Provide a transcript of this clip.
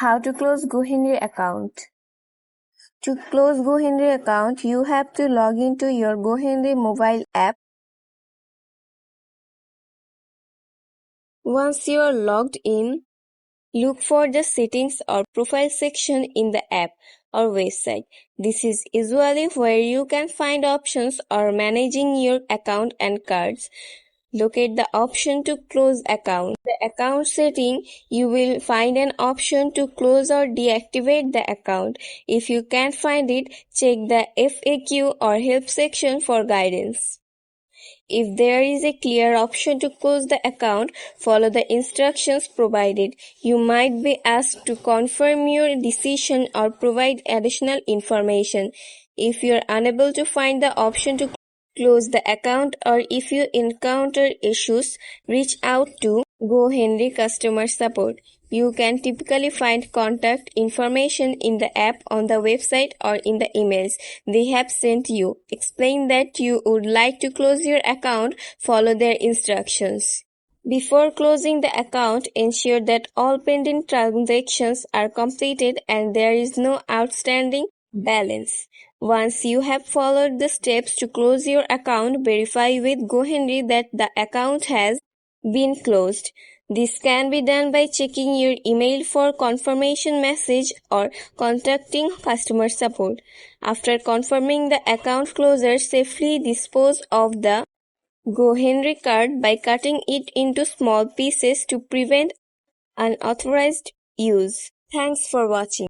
How to close Gohenry account. To close Gohenry account, you have to log into your Gohenry mobile app. Once you are logged in, look for the settings or profile section in the app or website. This is usually where you can find options or managing your account and cards. Locate the option to close account. The account setting, you will find an option to close or deactivate the account. If you can't find it, check the FAQ or help section for guidance. If there is a clear option to close the account, follow the instructions provided. You might be asked to confirm your decision or provide additional information. If you are unable to find the option to close the account or if you encounter issues, reach out to Gohenry customer support. You can typically find contact information in the app, on the website, or in the emails they have sent you. Explain that you would like to close your account, follow their instructions. Before closing the account, ensure that all pending transactions are completed and there is no outstanding balance. Once you have followed the steps to close your account, verify with Gohenry that the account has been closed. This can be done by checking your email for confirmation message or contacting customer support. After confirming the account closure, safely dispose of the Gohenry card by cutting it into small pieces to prevent unauthorized use. Thanks for watching.